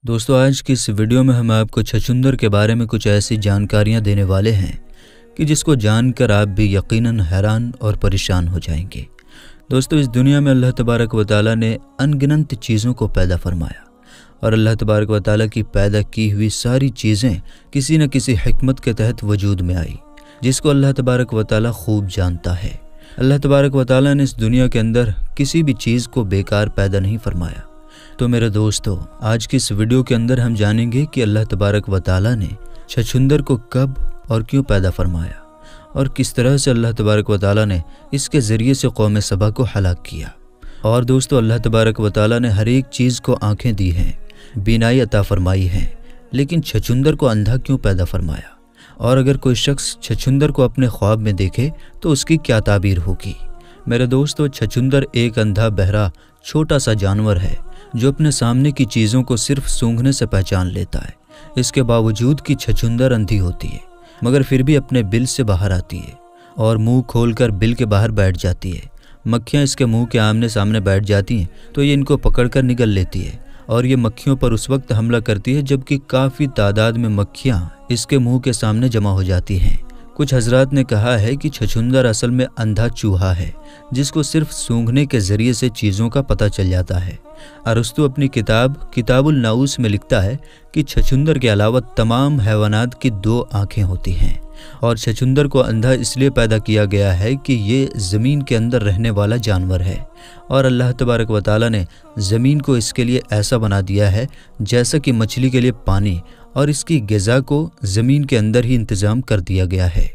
दोस्तों, आज की इस वीडियो में हम आपको छछूंदर के बारे में कुछ ऐसी जानकारियां देने वाले हैं कि जिसको जानकर आप भी यकीनन हैरान और परेशान हो जाएंगे। दोस्तों, इस दुनिया में अल्लाह तबारक व तआला ने अनगिनत चीज़ों को पैदा फरमाया और अल्लाह तबारक व तआला की पैदा की हुई सारी चीज़ें किसी न किसी हिकमत के तहत वजूद में आई, जिसको अल्लाह तबारक व तआला खूब जानता है। अल्लाह तबारक व तआला ने इस दुनिया के अंदर किसी भी चीज़ को बेकार पैदा नहीं फरमाया। तो मेरे दोस्तों, आज की इस वीडियो के अंदर हम जानेंगे कि अल्लाह तबारक व तआला ने छछूंदर को कब और क्यों पैदा फरमाया और किस तरह से अल्लाह तबारक व तआला ने इसके ज़रिए से कौम सबा को हलाक किया। और दोस्तों, अल्लाह तबारक व तआला ने हर एक चीज़ को आँखें दी हैं, बीनाई अता फरमाई है, लेकिन छछूंदर को अंधा क्यों पैदा फरमाया? और अगर कोई शख्स छछूंदर को अपने ख्वाब में देखे तो उसकी क्या ताबीर होगी? मेरे दोस्तों, छछूंदर एक अंधा बहरा छोटा सा जानवर है जो अपने सामने की चीज़ों को सिर्फ सूंघने से पहचान लेता है। इसके बावजूद कि छछूंदर अंधी होती है, मगर फिर भी अपने बिल से बाहर आती है और मुंह खोलकर बिल के बाहर बैठ जाती है। मक्खियाँ इसके मुंह के आमने सामने बैठ जाती हैं तो ये इनको पकड़कर निगल लेती है और ये मक्खियों पर उस वक्त हमला करती है जबकि काफ़ी तादाद में मक्खियाँ इसके मुंह के सामने जमा हो जाती हैं। कुछ हजरात ने कहा है कि छछूंदर असल में अंधा चूहा है जिसको सिर्फ सूंघने के ज़रिए से चीज़ों का पता चल जाता है। अरस्तु अपनी किताब किताबुल नाऊस में लिखता है कि छछूंदर के अलावा तमाम हैवानात की 2 आँखें होती हैं और छछूंदर को अंधा इसलिए पैदा किया गया है कि ये ज़मीन के अंदर रहने वाला जानवर है और अल्लाह तबारक व तआला ने ज़मीन को इसके लिए ऐसा बना दिया है जैसा कि मछली के लिए पानी और इसकी ग़िज़ा को ज़मीन के अंदर ही इंतज़ाम कर दिया गया है।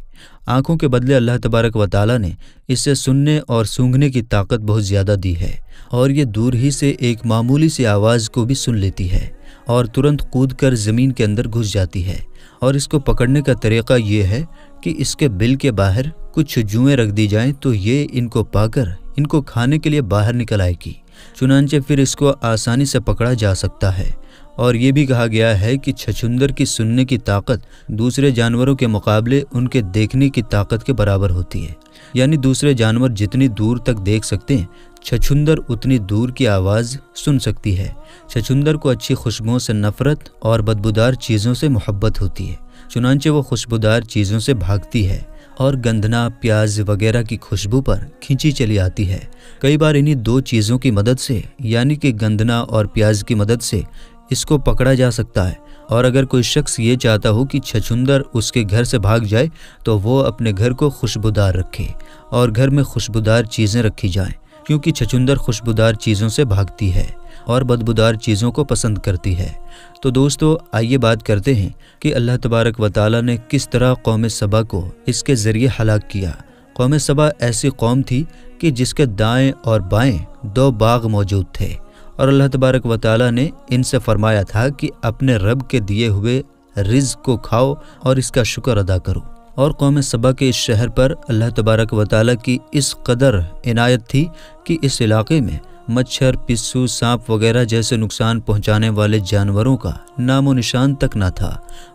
आँखों के बदले अल्लाह तबारक व तआला ने इससे सुनने और सूंघने की ताकत बहुत ज़्यादा दी है और ये दूर ही से एक मामूली सी आवाज़ को भी सुन लेती है और तुरंत कूद कर ज़मीन के अंदर घुस जाती है। और इसको पकड़ने का तरीक़ा ये है कि इसके बिल के बाहर कुछ जुएँ रख दी जाएं तो ये इनको पाकर इनको खाने के लिए बाहर निकल आएगी। चुनांचे फिर इसको आसानी से पकड़ा जा सकता है। और ये भी कहा गया है कि छछूंदर की सुनने की ताकत दूसरे जानवरों के मुकाबले उनके देखने की ताकत के बराबर होती है। यानी दूसरे जानवर जितनी दूर तक देख सकते हैं, छछूंदर उतनी दूर की आवाज़ सुन सकती है। छछूंदर को अच्छी खुशबुओं से नफ़रत और बदबूदार चीज़ों से मोहब्बत होती है, चुनांचे वो खुशबूदार चीज़ों से भागती है और गंधना प्याज वगैरह की खुशबू पर खींची चली आती है। कई बार इन्हीं 2 चीज़ों की मदद से यानी कि गंधना और प्याज की मदद से इसको पकड़ा जा सकता है। और अगर कोई शख्स ये चाहता हो कि छछूंदर उसके घर से भाग जाए तो वो अपने घर को खुशबूदार रखे और घर में खुशबूदार चीज़ें रखी जाएं, क्योंकि छछूंदर खुशबूदार चीज़ों से भागती है और बदबूदार चीज़ों को पसंद करती है। तो दोस्तों, आइए बात करते हैं कि अल्लाह तबारक व तआला ने किस तरह कौम सबा को इसके ज़रिए हलाक किया। कौम सबा ऐसी कौम थी कि जिसके दाएँ और बाएँ 2 बाग मौजूद थे और अल्लाह तबारक व तआला ने इनसे फरमाया था कि अपने रब के दिए हुए रिज़्क़ को खाओ और इसका शुक्र अदा करो। और कौम सबा के इस शहर पर अल्लाह तबारक व तआला की इस कदर इनायत थी कि इस इलाके में मच्छर, पिस्सू, सांप वगैरह जैसे नुकसान पहुंचाने वाले जानवरों का नामो निशान तक ना था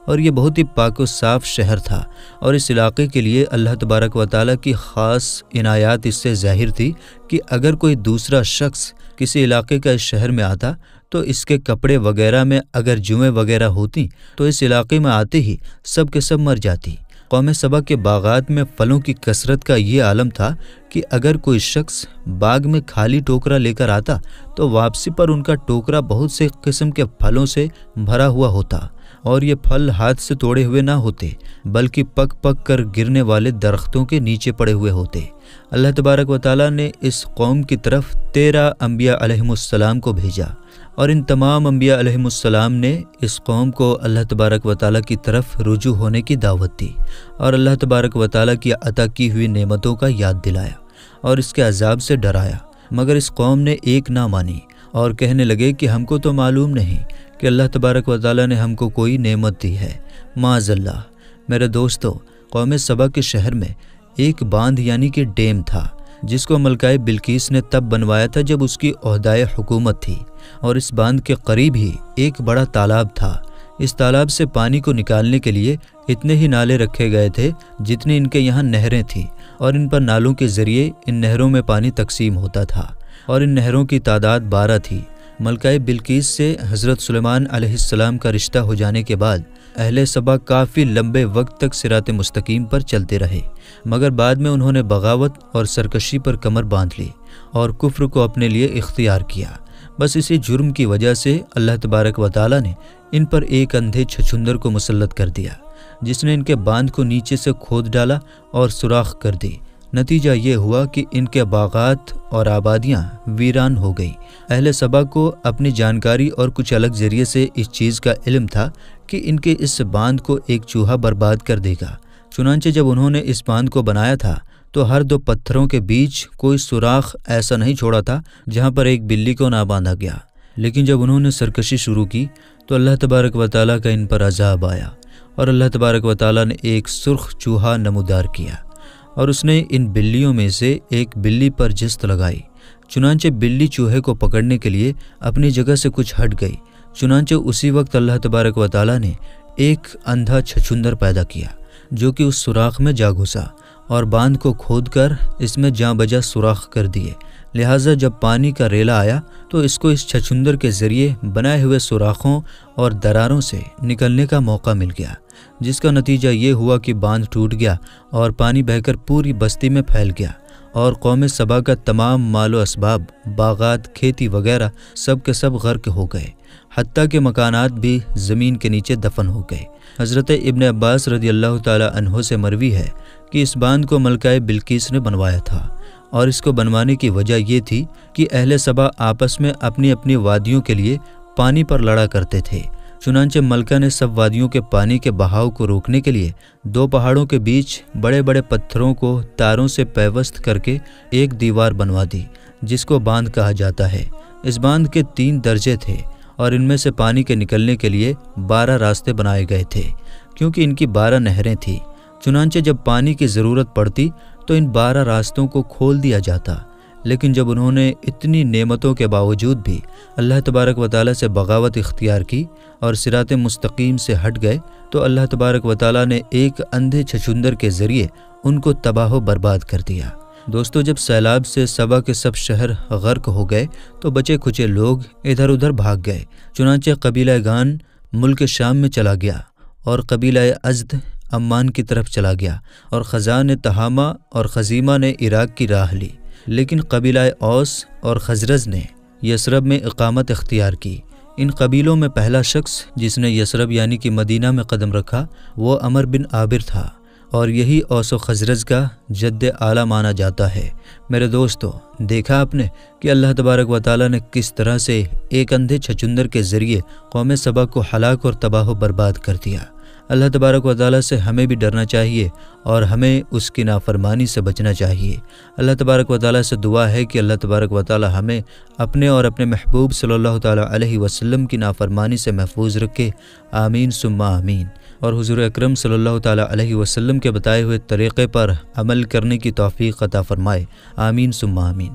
और ये बहुत ही पाक व साफ शहर था। और इस इलाके के लिए अल्लाह तबारक व तआला की ख़ास इनायत इससे ज़ाहिर थी कि अगर कोई दूसरा शख्स किसी इलाके का इस शहर में आता तो इसके कपड़े वगैरह में अगर जुएँ वगैरह होती तो इस इलाके में आते ही सब के सब मर जाती। कौम सबा के बागात में फलों की कसरत का ये आलम था कि अगर कोई शख्स बाग में खाली टोकरा लेकर आता तो वापसी पर उनका टोकरा बहुत से किस्म के फलों से भरा हुआ होता और ये फल हाथ से तोड़े हुए ना होते बल्कि पक पक कर गिरने वाले दरख्तों के नीचे पड़े हुए होते। अल्लाह तबारक व तआला ने इस कौम की तरफ 13 अंबिया अलैहिमुस्सलाम को भेजा और इन तमाम अंबिया अलैहिमुस्सलाम ने इस कौम को अल्लाह तबारक व तआला की तरफ रुजू होने की दावत दी और अल्लाह तबारक व तआला की अता की हुई नेमतों का याद दिलाया और इसके अजाब से डराया। मगर इस कौम ने एक ना मानी और कहने लगे कि हमको तो मालूम नहीं कि अल्लाह तबारक व तआला ने हमको कोई नेमत दी है, माज़अल्लाह। मेरे दोस्तों, कौम सबा के शहर में एक बांध यानी कि डैम था जिसको मलकाए बिल्किस ने तब बनवाया था जब उसकी ओहदाए हुकूमत थी और इस बांध के करीब ही एक बड़ा तालाब था। इस तालाब से पानी को निकालने के लिए इतने ही नाले रखे गए थे जितनी इनके यहाँ नहरें थीं और इन पर नालों के ज़रिए इन नहरों में पानी तकसीम होता था और इन नहरों की तादाद 12 थी। ملکہ بلقیس سے حضرت سلیمان علیہ السلام کا رشتہ ہو جانے کے بعد اہل سبا کافی لمبے وقت تک صراط مستقیم پر چلتے رہے، مگر بعد میں انہوں نے بغاوت اور سرکشی پر کمر باندھ لی اور کفر کو اپنے لیے اختیار کیا۔ بس اسی جرم کی وجہ سے اللہ تبارک و تعالیٰ نے ان پر ایک اندھے چھچھندر کو مسلط کر دیا، جس نے ان کے باندھ کو نیچے سے کھود ڈالا اور سوراخ کر دی۔ نتیجہ یہ ہوا کہ ان کے باغات اور آبادیاں ویران ہو گئی۔ اہل سبا کو اپنی جانکاری اور کچھ الگ ذریعے سے اس چیز کا علم تھا کہ ان کے اس باندھ کو ایک چوہا برباد کر دے گا، چنانچہ جب انہوں نے اس باندھ کو بنایا تھا تو ہر دو پتھروں کے بیچ کوئی سوراخ ایسا نہیں چھوڑا تھا جہاں پر ایک بلی کو نہ باندھا گیا۔ لیکن جب انہوں نے سرکشی شروع کی تو اللہ تبارک و تعالیٰ کا ان پر عذاب آیا، اور اللہ تبارک و تعالیٰ نے ایک سرخ چوہا نمودار کیا، اور اس نے ان بلیوں میں سے ایک بلی پر جست لگائی۔ چنانچہ بلی چوہے کو پکڑنے کے لیے اپنی جگہ سے کچھ ہٹ گئی۔ چنانچہ اسی وقت اللہ تبارک و تعالیٰ نے ایک اندھا چھچھندر پیدا کیا جو کہ اس سوراخ میں جا گھسا اور باندھ کو کھود کر اس میں جاں بجا سوراخ کر دیے۔ لہٰذا جب پانی کا ریلا آیا تو اس کو اس چھچھندر کے ذریعے بنائے ہوئے سوراخوں اور دراروں سے نکلنے کا موقع مل گیا، جس کا نتیجہ یہ ہوا کہ باندھ ٹوٹ گیا اور پانی بہہ کر پوری بستی میں پھیل گیا، اور قوم سبا کا تمام مال و اسباب، باغات، کھیتی وغیرہ سب کے سب غرق ہو گئے، حتیٰ کہ مکانات بھی زمین کے نیچے دفن ہو گئے۔ حضرت ابن عباس رضی اللہ تعالی عنہ سے مروی ہے کہ اس باندھ کو ملکہ بلقیس نے بنوایا تھا، اور اس کو بنوانے کی وجہ یہ تھی کہ اہل سبا آپس میں اپنی اپنی وادیوں کے لیے پانی پر لڑا کرتے تھے۔ چنانچہ ملکہ نے سب وادیوں کے پانی کے بہاؤ کو روکنے کے لیے دو پہاڑوں کے بیچ بڑے بڑے پتھروں کو تاروں سے پیوست کر کے ایک دیوار بنوا دی، جس کو باندھ کہا جاتا ہے۔ اس باندھ کے 3 درجے تھے، اور ان میں سے پانی کے نکلنے کے لیے 12 راستے بنائے گئے تھے، کیونکہ ان کی 12 نہریں تھیں۔ چنانچہ جب پانی کی ضرورت پڑتی تو ان 12 راستوں کو کھول دیا جاتا، لیکن جب انہوں نے اتنی نعمتوں کے باوجود بھی اللہ تبارک و تعالیٰ سے بغاوت اختیار کی اور صراط مستقیم سے ہٹ گئے تو اللہ تبارک و تعالیٰ نے ایک اندھے چھچھندر کے ذریعے ان کو تباہ و برباد کر دیا۔ دوستو، جب سیلاب سے سبا کے سب شہر غرق ہو گئے تو بچے کھچے لوگ ادھر ادھر بھاگ گئے۔ چنانچہ قبیلہ گان ملک شام میں چلا گیا، اور قبیلہ ازد عمان کی طرف چلا گیا، اور خزان تہامہ اور خزیمہ نے عراق کی راہ لی۔ لیکن قبیلہ اوس اور خزرج نے یثرب میں اقامت اختیار کی۔ ان قبیلوں میں پہلا شخص جس نے یثرب یعنی کہ مدینہ میں قدم رکھا وہ عمر بن عابر تھا، اور یہی اوس و خزرج کا جد اعلیٰ مانا جاتا ہے۔ میرے دوستو، دیکھا آپ نے کہ اللہ تبارک و تعالیٰ نے کس طرح سے ایک اندھے چھچندر کے ذریعے قوم سبا کو ہلاک اور تباہ و برباد کر دیا۔ اللہ تبارک و تعالیٰ سے ہمیں بھی ڈرنا چاہیے اور ہمیں اس کی نافرمانی سے بچنا چاہیے۔ اللہ تبارک و تعالیٰ سے دعا ہے کہ اللہ تبارک و تعالیٰ ہمیں اپنے اور اپنے محبوب صلی اللہ تعالیٰ علیہ وسلم کی نافرمانی سے محفوظ رکھے، آمین ثم آمین، اور حضور اکرم صلی اللہ تعالیٰ علیہ وسلم کے بتائے ہوئے طریقے پر عمل کرنے کی توفیق عطا فرمائے، آمین ثم آمین۔